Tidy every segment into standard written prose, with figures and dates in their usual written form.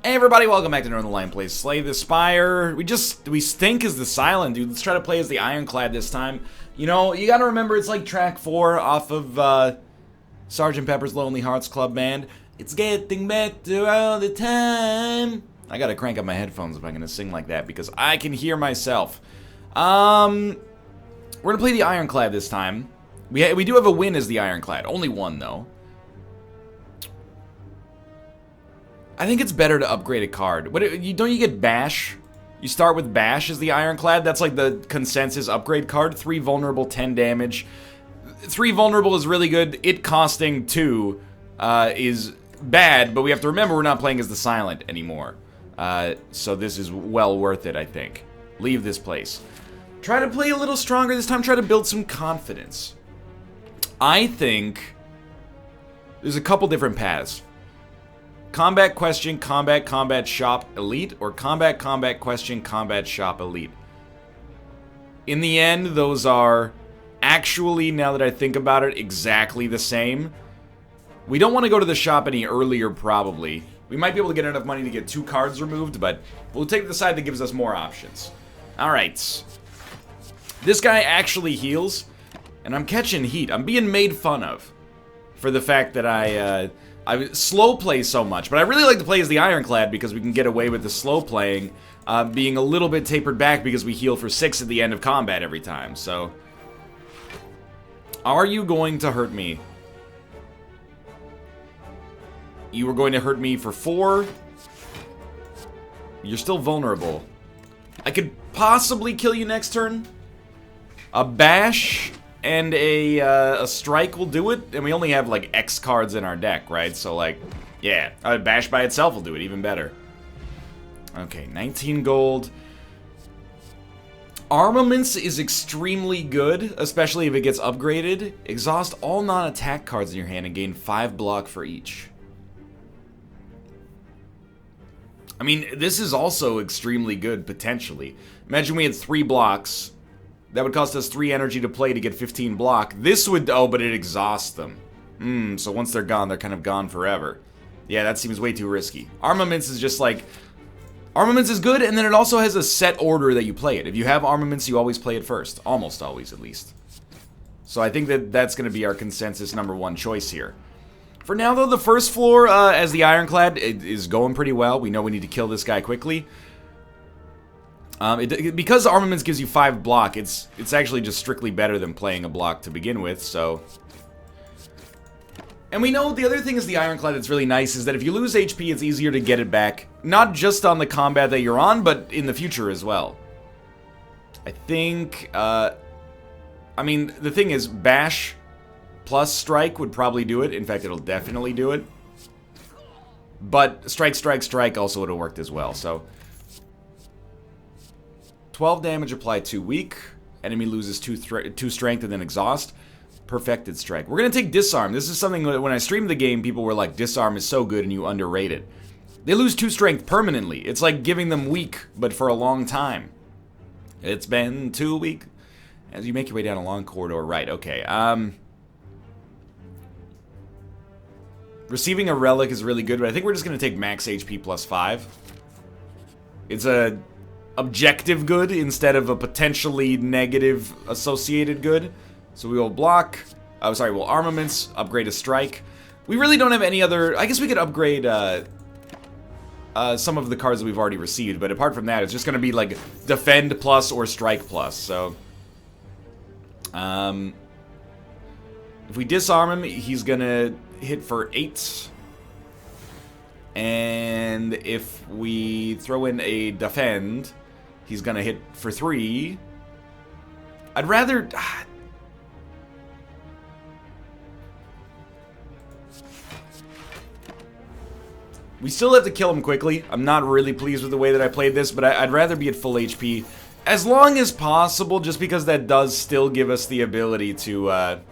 Hey everybody, welcome back to Northernlion plays Slay the Spire. We stink as the Silent, dude. Let's try to play as the Ironclad this time. You know, you gotta remember it's like track 4 off of Sgt. Pepper's Lonely Hearts Club Band. It's getting better all the time. I gotta crank up my headphones if I'm gonna sing like that because I can hear myself. We're gonna play the Ironclad this time. We do have a win as the Ironclad. Only one, though. I think it's better to upgrade a card. Don't you get Bash? You start with Bash as the Ironclad. That's like the consensus upgrade card. 3 vulnerable, 10 damage. 3 vulnerable is really good. It costing 2 is bad, but we have to remember we're not playing as the Silent anymore. So this is well worth it, I think. Leave this place. Try to play a little stronger this time. Try to build some confidence. I think there's a couple different paths. Combat question, combat shop elite, or combat question, combat shop elite. In the end, those are actually, now that I think about it, exactly the same. We don't want to go to the shop any earlier, probably. We might be able to get enough money to get 2 cards removed, but we'll take the side that gives us more options. Alright. This guy actually heals, and I'm catching heat. I'm being made fun of for the fact that I slow play so much, but I really like to play as the Ironclad because we can get away with the slow playing being a little bit tapered back because we heal for 6 at the end of combat every time, so... Are you going to hurt me? You were going to hurt me for 4? You're still vulnerable. I could possibly kill you next turn. A Bash and a Strike will do it, and we only have, like, X cards in our deck, right? So, like, yeah, a Bash by itself will do it, even better. Okay, 19 gold. Armaments is extremely good, especially if it gets upgraded. Exhaust all non-attack cards in your hand and gain 5 block for each. I mean, this is also extremely good, potentially. Imagine we had 3 blocks. That would cost us 3 energy to play to get 15 block. This would... Oh, but it exhausts them. So once they're gone, they're kind of gone forever. Yeah, that seems way too risky. Armaments is just like... Armaments is good, and then it also has a set order that you play it. If you have armaments, you always play it first. Almost always, at least. So I think that that's going to be our consensus #1 choice here. For now, though, the first floor as the Ironclad is going pretty well. We know we need to kill this guy quickly. Because armaments gives you 5 block, it's actually just strictly better than playing a block to begin with, so... And we know the other thing is the Ironclad that's really nice is that if you lose HP, it's easier to get it back. Not just on the combat that you're on, but in the future as well. I think, I mean, the thing is, Bash plus Strike would probably do it. In fact, it'll definitely do it. But Strike also would have worked as well, so... 12 damage applied to weak. Enemy loses 2 strength and then exhaust. Perfected strike. We're going to take disarm. This is something that when I streamed the game, people were like, disarm is so good and you underrate it. They lose 2 strength permanently. It's like giving them weak, but for a long time. It's been 2 weeks. As you make your way down a long corridor. Right, okay. Receiving a relic is really good, but I think we're just going to take max HP plus 5. It's a... objective good instead of a potentially negative associated good. So we will block, we'll armaments, upgrade a strike. We really don't have any other, I guess we could upgrade some of the cards that we've already received, but apart from that, it's just going to be like defend plus or strike plus, so. If we disarm him, he's going to hit for 8. And if we throw in a defend, he's gonna hit for 3. I'd rather... We still have to kill him quickly. I'm not really pleased with the way that I played this, but I'd rather be at full HP as long as possible, just because that does still give us the ability to... Well,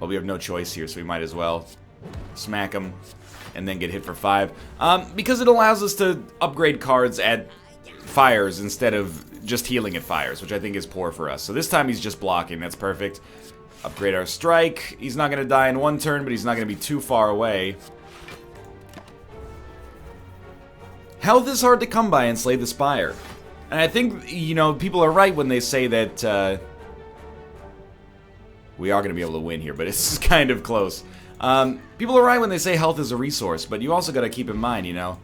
we have no choice here, so we might as well smack him and then get hit for 5. Because it allows us to upgrade cards at fires instead of just healing at fires, which I think is poor for us. So this time he's just blocking. That's perfect. Upgrade our strike. He's not going to die in 1 turn, but he's not going to be too far away. Health is hard to come by in Slay the Spire. And I think, you know, people are right when they say that we are going to be able to win here, but it's kind of close. People are right when they say health is a resource, but you also got to keep in mind, you know,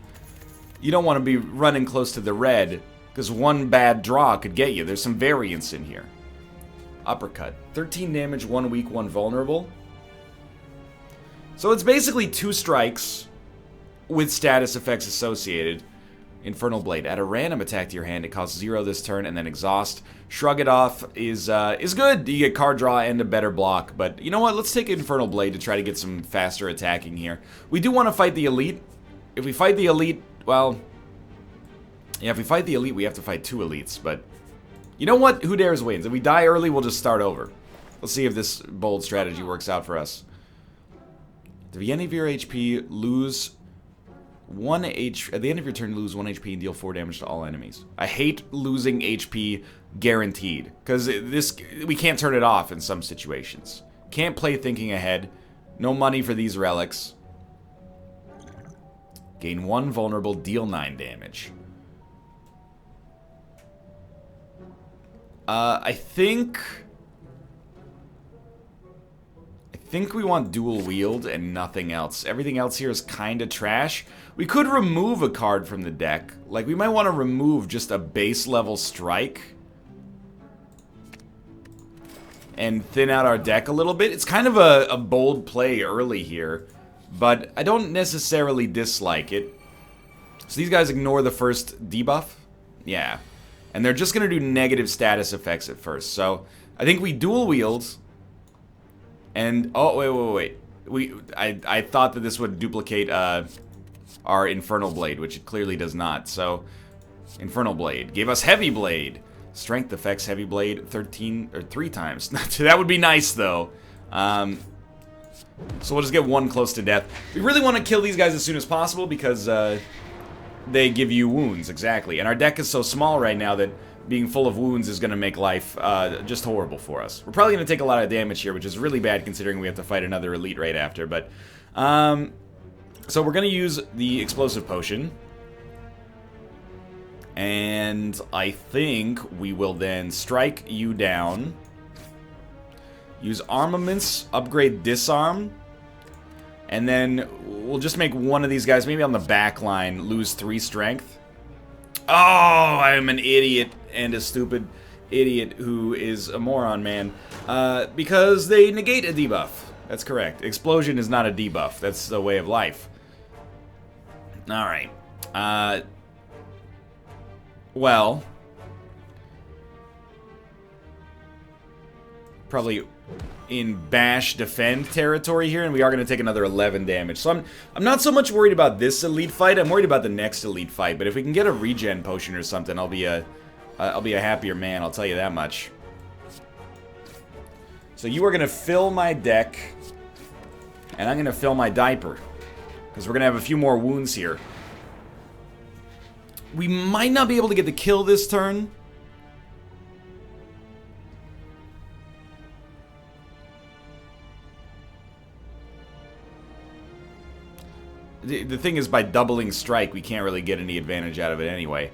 you don't want to be running close to the red, because one bad draw could get you. There's some variance in here. Uppercut. 13 damage, 1 weak, 1 vulnerable. So it's basically 2 strikes with status effects associated. Infernal Blade. Add a random attack to your hand. It costs 0 this turn, and then exhaust. Shrug it off is good. You get card draw and a better block. But you know what? Let's take Infernal Blade to try to get some faster attacking here. We do want to fight the elite. If we fight the elite, well, yeah, if we fight the elite, we have to fight 2 elites. But you know what? Who dares wins? If we die early, we'll just start over. Let's see if this bold strategy works out for us. At the end of your HP, lose 1 HP. At the end of your turn, lose 1 HP and deal 4 damage to all enemies. I hate losing HP guaranteed, because we can't turn it off in some situations. Can't play thinking ahead. No money for these relics. Gain 1 vulnerable, deal 9 damage. I think we want dual wield and nothing else. Everything else here is kind of trash. We could remove a card from the deck. Like, we might want to remove just a base level strike and thin out our deck a little bit. It's kind of a bold play early here, but I don't necessarily dislike it. So these guys ignore the first debuff? Yeah. And they're just going to do negative status effects at first. So I think we dual wield. And, oh, wait. I thought that this would duplicate our Infernal Blade, which it clearly does not. So, Infernal Blade gave us Heavy Blade. Strength effects, Heavy Blade, 13, or 3 times. That would be nice, though. So we'll just get 1 close to death. We really want to kill these guys as soon as possible because they give you wounds, exactly. And our deck is so small right now that being full of wounds is going to make life just horrible for us. We're probably going to take a lot of damage here, which is really bad considering we have to fight another elite right after. But so we're going to use the explosive potion. And I think we will then strike you down. Use armaments, upgrade disarm. And then we'll just make one of these guys, maybe on the back line, lose 3 strength. Oh, I'm an idiot and a stupid idiot who is a moron, man. Because they negate a debuff. That's correct. Explosion is not a debuff. That's the way of life. Alright. Well. Probably in bash defend territory here, and we are going to take another 11 damage. So I'm not so much worried about this elite fight. I'm worried about the next elite fight. But if we can get a regen potion or something, I'll be a happier man. I'll tell you that much. So you are going to fill my deck, and I'm going to fill my diaper, because we're going to have a few more wounds here. We might not be able to get the kill this turn. The thing is, by doubling strike, we can't really get any advantage out of it anyway.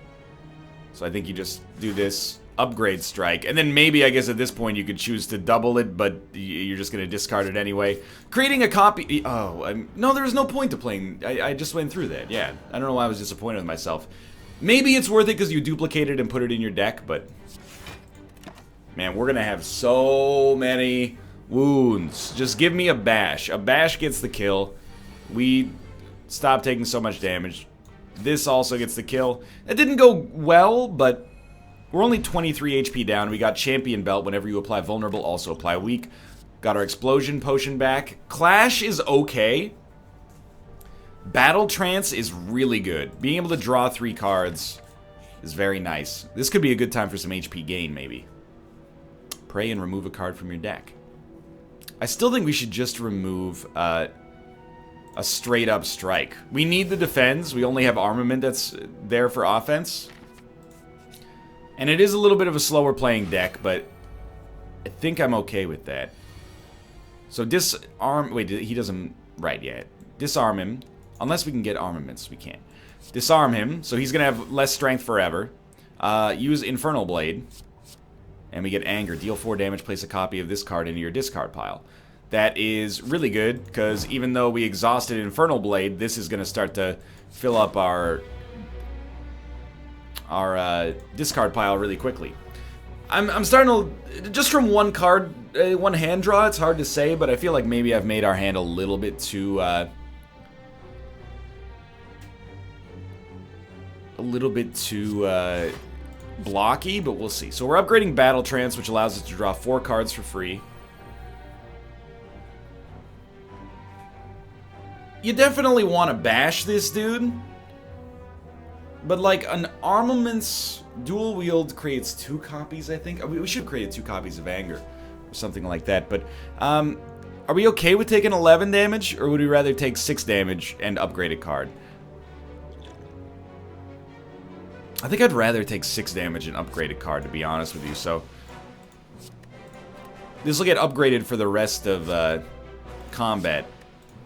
So I think you just do this, upgrade strike, and then maybe, I guess at this point, you could choose to double it, but you're just going to discard it anyway. Creating a copy... Oh, no, there was no point to playing... I just went through that, yeah. I don't know why I was disappointed with myself. Maybe it's worth it because you duplicate it and put it in your deck, but... Man, we're going to have so many wounds. Just give me a bash. A bash gets the kill. We... Stop taking so much damage. This also gets the kill. It didn't go well, but we're only 23 HP down. We got Champion Belt. Whenever you apply Vulnerable, also apply Weak. Got our Explosion Potion back. Clash is okay. Battle Trance is really good. Being able to draw 3 cards is very nice. This could be a good time for some HP gain, maybe. Pray and remove a card from your deck. I still think we should just remove... a straight-up strike. We need the defense. We only have armament that's there for offense. And it is a little bit of a slower playing deck, but I think I'm okay with that. So disarm... Wait, he doesn't... Right, yeah. Disarm him. Unless we can get armaments, we can't. Disarm him, so he's going to have less strength forever. Use Infernal Blade. And we get Anger. Deal 4 damage, place a copy of this card into your discard pile. That is really good, because even though we exhausted Infernal Blade, this is going to start to fill up our discard pile really quickly. I'm starting to, just from one card, one hand draw, it's hard to say, but I feel like maybe I've made our hand a little bit too, blocky, but we'll see. So we're upgrading Battle Trance, which allows us to draw 4 cards for free. You definitely want to bash this dude, but like an armaments dual wield creates 2 copies, I think. We should create 2 copies of Anger or something like that, but are we okay with taking 11 damage, or would we rather take 6 damage and upgrade a card? I think I'd rather take 6 damage and upgrade a card, to be honest with you, so this will get upgraded for the rest of combat.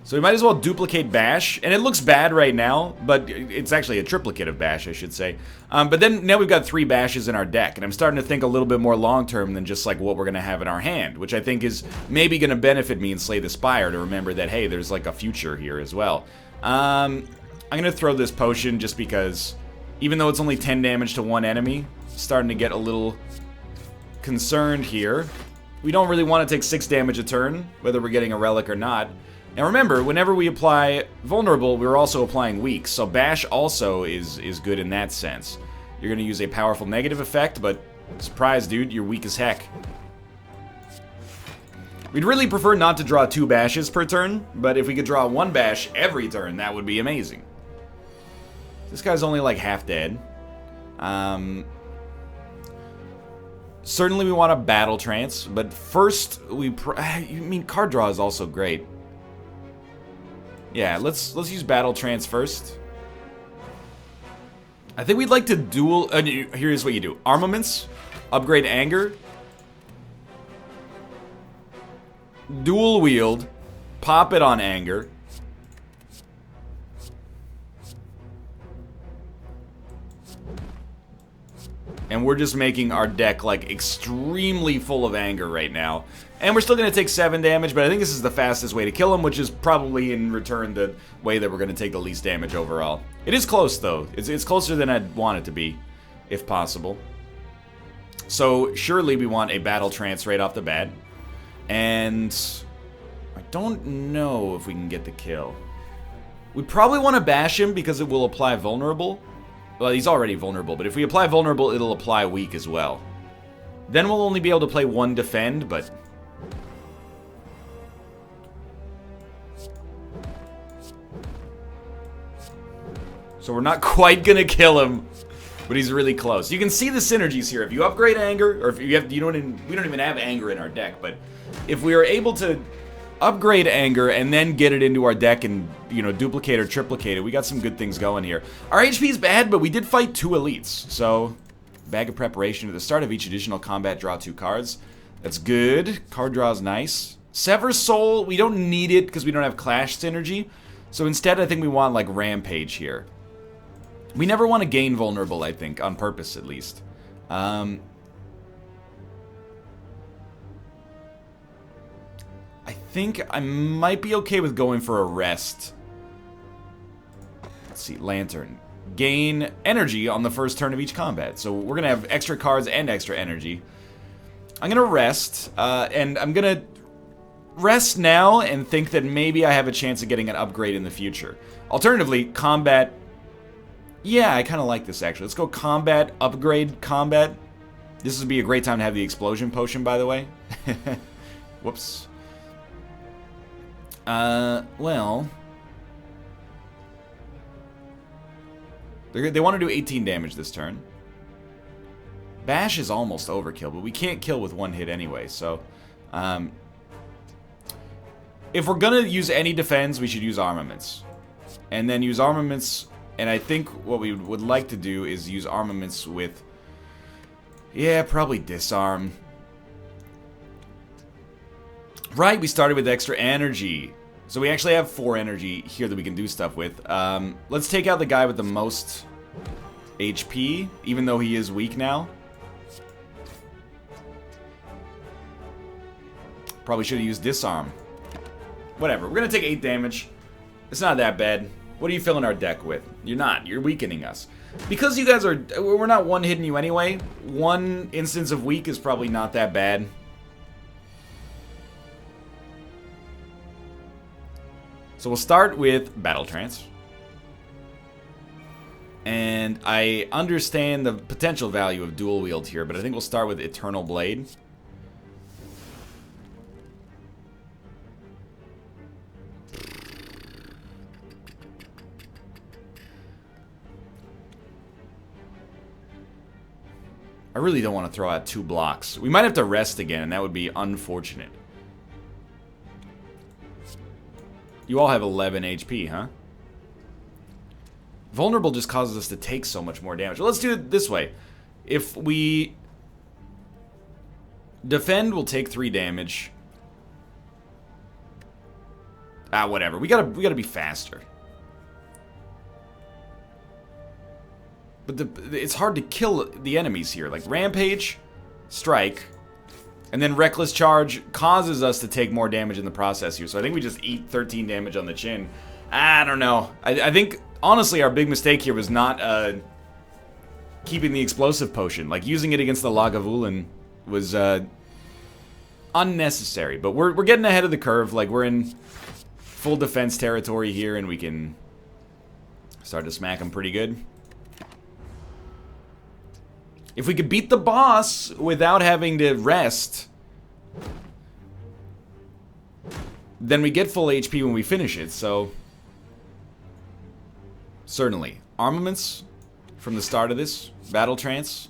So we might as well duplicate Bash, and it looks bad right now, but it's actually a triplicate of Bash, I should say. But then now we've got 3 Bashes in our deck, and I'm starting to think a little bit more long-term than just like what we're going to have in our hand, which I think is maybe going to benefit me in Slay the Spire to remember that, hey, there's like a future here as well. I'm going to throw this potion just because, even though it's only 10 damage to 1 enemy, starting to get a little concerned here. We don't really want to take 6 damage a turn, whether we're getting a relic or not. Now remember, whenever we apply Vulnerable, we're also applying Weak, so Bash also is good in that sense. You're going to use a powerful negative effect, but surprise, dude, you're weak as heck. We'd really prefer not to draw 2 Bashes per turn, but if we could draw 1 Bash every turn, that would be amazing. This guy's only like half dead. Certainly we want a Battle Trance, but first I mean, card draw is also great. Yeah, let's use Battle Trance first. I think we'd like to dual. Here's what you do: Armaments, upgrade Anger, dual wield, pop it on Anger. And we're just making our deck, like, extremely full of Anger right now. And we're still going to take 7 damage, but I think this is the fastest way to kill him, which is probably, in return, the way that we're going to take the least damage overall. It is close, though. It's closer than I'd want it to be, if possible. So, surely we want a Battle Trance right off the bat. And I don't know if we can get the kill. We probably want to bash him because it will apply Vulnerable. Well, he's already vulnerable, but if we apply Vulnerable, it'll apply Weak as well. Then we'll only be able to play 1 Defend, but... So we're not quite gonna kill him, but he's really close. You can see the synergies here. If you upgrade Anger, or if you have, we don't even have Anger in our deck, but if we are able to upgrade Anger and then get it into our deck and, you know, duplicate or triplicate it, we got some good things going here. Our HP is bad, but we did fight 2 elites, so Bag of Preparation. At the start of each additional combat, draw 2 cards. That's good. Card draw is nice. Sever Soul, we don't need it because we don't have Clash synergy, so instead I think we want, like, Rampage here. We never want to gain Vulnerable, I think, on purpose at least. I think I might be okay with going for a rest. Let's see, Lantern. Gain energy on the first turn of each combat. So we're going to have extra cards and extra energy. I'm going to rest, and I'm going to rest now and think that maybe I have a chance of getting an upgrade in the future. Alternatively, combat. Yeah, I kind of like this, actually. Let's go combat, upgrade, combat. This would be a great time to have the explosion potion, by the way. Whoops. Well, they want to do 18 damage this turn. Bash is almost overkill, but we can't kill with 1 hit anyway, so, if we're gonna use any defense, we should use Armaments. And then use Armaments, and I think what we would like to do is use Armaments with, yeah, probably Disarm. Right, we started with extra energy. So we actually have 4 energy here that we can do stuff with. Let's take out the guy with the most HP, even though he is weak now. Probably should have used disarm. Whatever, we're gonna take 8 damage. It's not that bad. What are you filling our deck with? You're not, you're weakening us. Because you guys are, we're not one-hitting you anyway, 1 instance of weak is probably not that bad. So we'll start with Battle Trance. And I understand the potential value of dual wield here, but I think we'll start with Eternal Blade. I really don't want to throw out 2 blocks. We might have to rest again, and that would be unfortunate. You all have 11 HP, huh? Vulnerable just causes us to take so much more damage. Well, let's do it this way. If we defend, we'll take 3 damage. Whatever. We gotta be faster. But it's hard to kill the enemies here. Like, Rampage, Strike, and then Reckless Charge causes us to take more damage in the process here. So I think we just eat 13 damage on the chin. I don't know. I think, honestly, our big mistake here was not keeping the Explosive Potion. Like, using it against the Lagavulin was unnecessary. But we're getting ahead of the curve. Like, we're in full defense territory here, and we can start to smack them pretty good. If we could beat the boss without having to rest, then we get full HP when we finish it, so certainly. Armaments from the start of this. Battle Trance.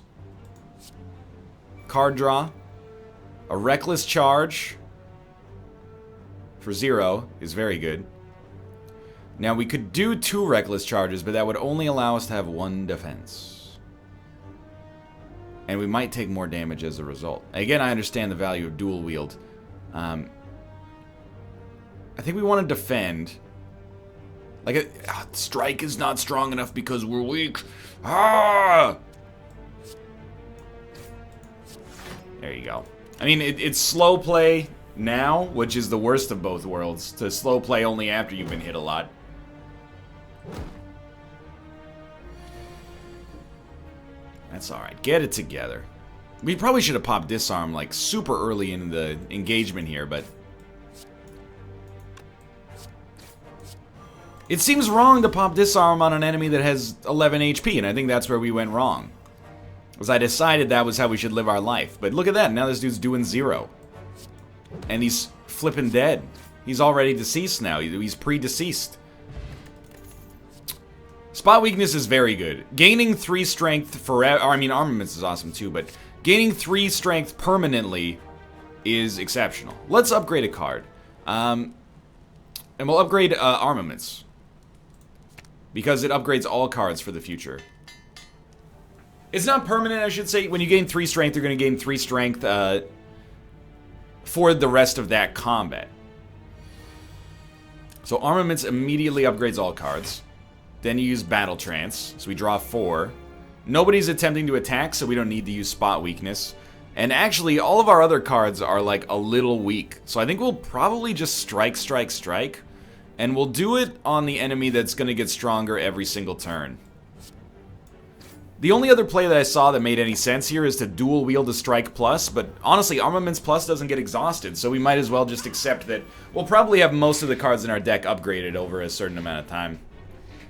Card draw. A Reckless Charge for 0 is very good. Now we could do 2 Reckless Charges, but that would only allow us to have 1 defense. And we might take more damage as a result. Again, I understand the value of dual wield. I think we want to defend. Like, strike is not strong enough because we're weak. Ah! There you go. I mean, it's slow play now, which is the worst of both worlds. To slow play only after you've been hit a lot. That's alright. Get it together. We probably should have popped Disarm, like, super early in the engagement here, but it seems wrong to pop Disarm on an enemy that has 11 HP, and I think that's where we went wrong. Because I decided that was how we should live our life. But look at that, now this dude's doing 0. And he's flipping dead. He's already deceased now. He's pre-deceased. Spot weakness is very good. Gaining 3 strength forever, I mean, armaments is awesome too, but gaining 3 strength permanently is exceptional. Let's upgrade a card. And we'll upgrade armaments. Because it upgrades all cards for the future. It's not permanent, I should say. When you gain 3 strength, you're going to gain 3 strength for the rest of that combat. So armaments immediately upgrades all cards. Then you use Battle Trance, so we draw 4. Nobody's attempting to attack, so we don't need to use Spot Weakness. And actually, all of our other cards are like a little weak. So I think we'll probably just strike, strike, strike. And we'll do it on the enemy that's going to get stronger every single turn. The only other play that I saw that made any sense here is to dual wield a Strike Plus, but honestly, Armaments Plus doesn't get exhausted, so we might as well just accept that we'll probably have most of the cards in our deck upgraded over a certain amount of time.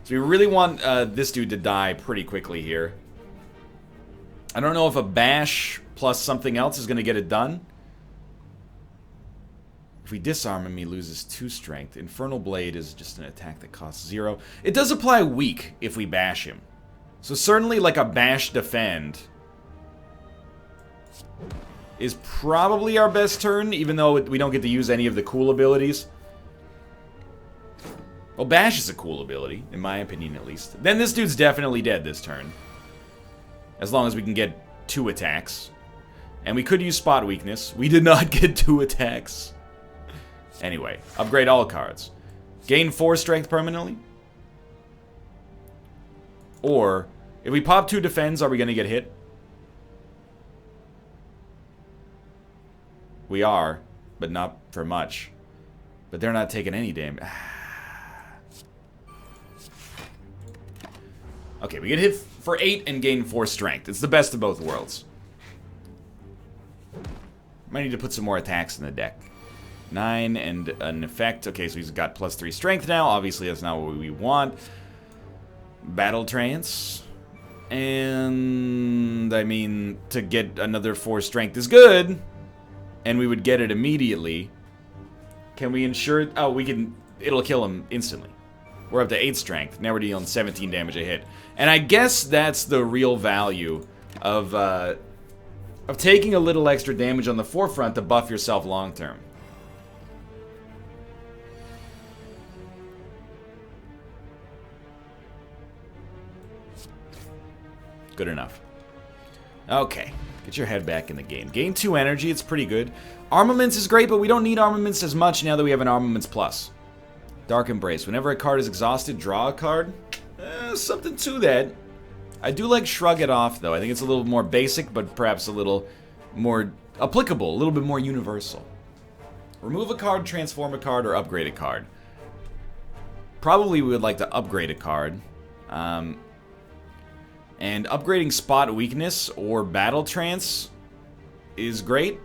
So we really want this dude to die pretty quickly here. I don't know if a Bash plus something else is going to get it done. If we disarm him, he loses 2 strength. Infernal Blade is just an attack that costs 0. It does apply weak if we bash him. So certainly like a bash defend is probably our best turn, even though we don't get to use any of the cool abilities. Well, bash is a cool ability, in my opinion at least. Then this dude's definitely dead this turn. As long as we can get 2 attacks. And we could use Spot Weakness. We did not get 2 attacks. Anyway, upgrade all cards. Gain 4 strength permanently. Or, if we pop 2 defends, are we going to get hit? We are, but not for much. But they're not taking any damage. Okay, we get hit for 8 and gain 4 strength. It's the best of both worlds. Might need to put some more attacks in the deck. 9 and an effect. Okay, so he's got +3 strength now. Obviously, that's not what we want. Battle Trance. And, I mean, to get another 4 strength is good. And we would get it immediately. Can we ensure... Oh, we can... It'll kill him instantly. We're up to 8 strength. Now we're dealing 17 damage a hit. And I guess that's the real value of taking a little extra damage on the forefront to buff yourself long term. Good enough. Okay. Get your head back in the game. Gain 2 energy, it's pretty good. Armaments is great, but we don't need armaments as much now that we have an armaments plus. Dark Embrace. Whenever a card is exhausted, draw a card. Something to that. I do like Shrug It Off, though. I think it's a little more basic, but perhaps a little more applicable, a little bit more universal. Remove a card, transform a card, or upgrade a card. Probably we would like to upgrade a card. And upgrading Spot Weakness or Battle Trance is great.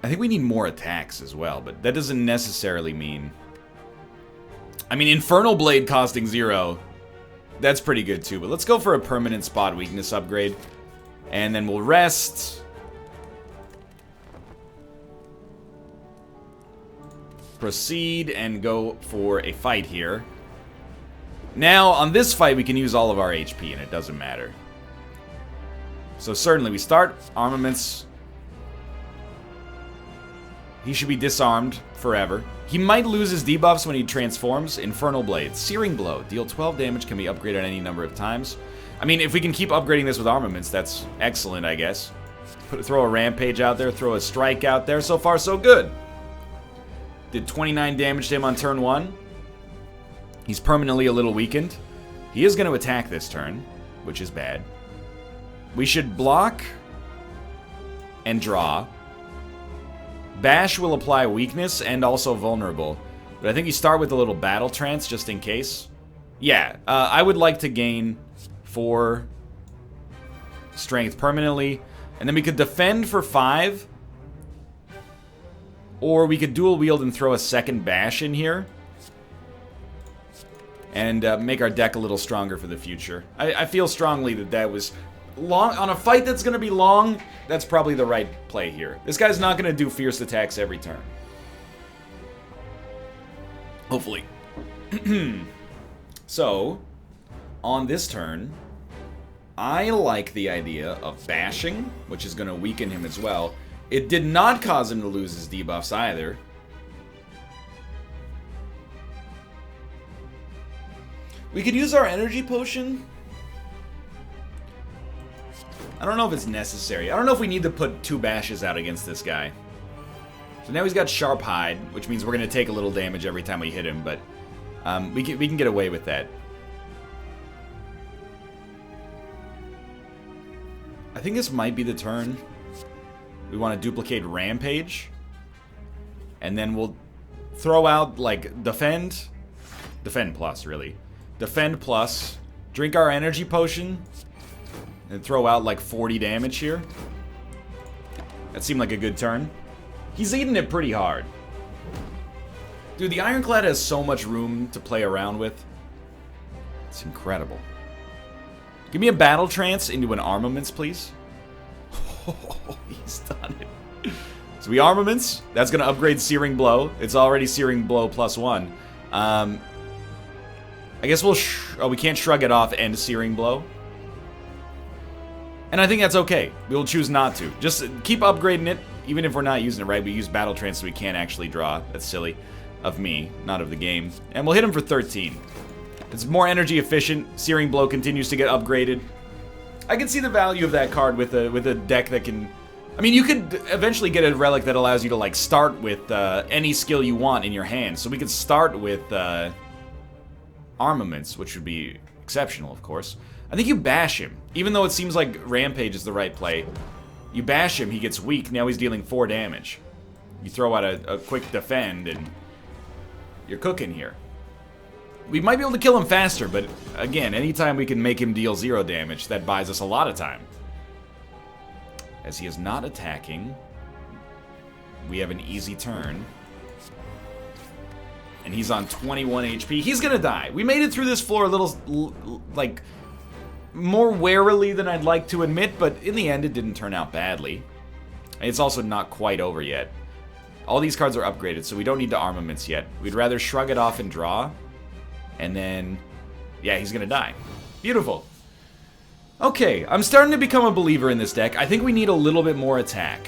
I think we need more attacks as well, but that doesn't necessarily mean... I mean, Infernal Blade costing 0, that's pretty good too, but let's go for a permanent Spot Weakness upgrade. And then we'll rest. Proceed and go for a fight here. Now, on this fight, we can use all of our HP, and it doesn't matter. So, certainly, we start armaments. He should be disarmed forever. He might lose his debuffs when he transforms. Infernal Blade. Searing Blow. Deal 12 damage, can be upgraded any number of times. I mean, if we can keep upgrading this with armaments, that's excellent, I guess. Throw a Rampage out there, throw a Strike out there. So far, so good. Did 29 damage to him on turn 1. He's permanently a little weakened. He is going to attack this turn, which is bad. We should block and draw. Bash will apply weakness and also vulnerable. But I think you start with a little Battle Trance just in case. Yeah, I would like to gain 4 strength permanently. And then we could defend for 5. Or we could dual wield and throw a second Bash in here. And make our deck a little stronger for the future. I feel strongly that that was long. On a fight that's going to be long, that's probably the right play here. This guy's not going to do fierce attacks every turn. Hopefully. So, on this turn, I like the idea of bashing, which is going to weaken him as well. It did not cause him to lose his debuffs either. We could use our energy potion. I don't know if it's necessary. I don't know if we need to put 2 bashes out against this guy. So now he's got Sharp Hide, which means we're going to take a little damage every time we hit him, but we can get away with that. I think this might be the turn. We want to duplicate Rampage. And then we'll throw out, like, Defend. Defend plus, really. Defend plus, drink our energy potion, and throw out like 40 damage here. That seemed like a good turn. He's eating it pretty hard. Dude, the Ironclad has so much room to play around with. It's incredible. Give me a Battle Trance into an Armaments, please. Oh, he's done it. So we Armaments. That's going to upgrade Searing Blow. It's already Searing Blow +1. I guess we'll we can't Shrug It Off and Searing Blow. And I think that's okay. We'll choose not to. Just keep upgrading it, even if we're not using it, right? We use Battle Trance so we can't actually draw. That's silly. Of me, not of the game. And we'll hit him for 13. It's more energy efficient. Searing Blow continues to get upgraded. I can see the value of that card with a deck that can I mean, you could eventually get a relic that allows you to, like, start with any skill you want in your hand. So we could start with armaments, which would be exceptional, of course. I think you bash him. Even though it seems like Rampage is the right play, you bash him, he gets weak, now he's dealing 4 damage. You throw out a quick defend, and you're cooking here. We might be able to kill him faster, but again, anytime we can make him deal 0 damage, that buys us a lot of time. As he is not attacking, we have an easy turn. And he's on 21 HP. He's gonna die. We made it through this floor a little, like, more warily than I'd like to admit, but in the end, it didn't turn out badly. It's also not quite over yet. All these cards are upgraded, so we don't need the armaments yet. We'd rather shrug it off and draw. And then, yeah, he's gonna die. Beautiful. Okay, I'm starting to become a believer in this deck. I think we need a little bit more attack.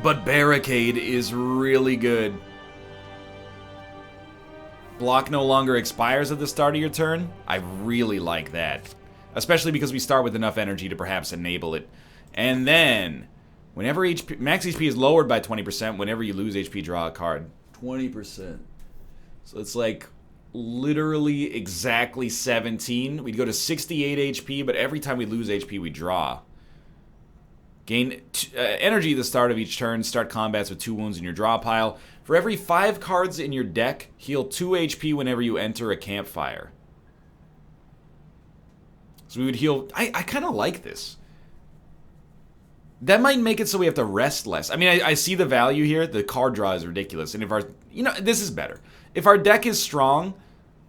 But Barricade is really good. Block no longer expires at the start of your turn. I really like that. Especially because we start with enough energy to perhaps enable it. And then, whenever max HP is lowered by 20%, whenever you lose HP, draw a card. 20%. So it's like literally exactly 17. We'd go to 68 HP, but every time we lose HP, we draw. Gain energy at the start of each turn. Start combats with 2 wounds in your draw pile. For every 5 cards in your deck, heal 2 HP whenever you enter a campfire. So we would heal... I kind of like this. That might make it so we have to rest less. I mean, I see the value here. The card draw is ridiculous. And if our... You know, this is better. If our deck is strong,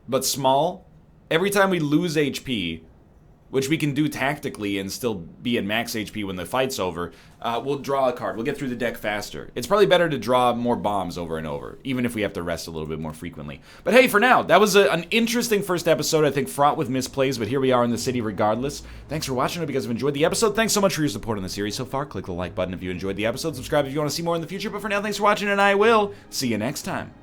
but small, every time we lose HP, which we can do tactically and still be at max HP when the fight's over, we'll draw a card. We'll get through the deck faster. It's probably better to draw more bombs over and over, even if we have to rest a little bit more frequently. But hey, for now, that was an interesting first episode, I think fraught with misplays, but here we are in the city regardless. Thanks for watching. I hope you guys have enjoyed the episode. Thanks so much for your support on the series so far. Click the like button if you enjoyed the episode. Subscribe if you want to see more in the future. But for now, thanks for watching, and I will see you next time.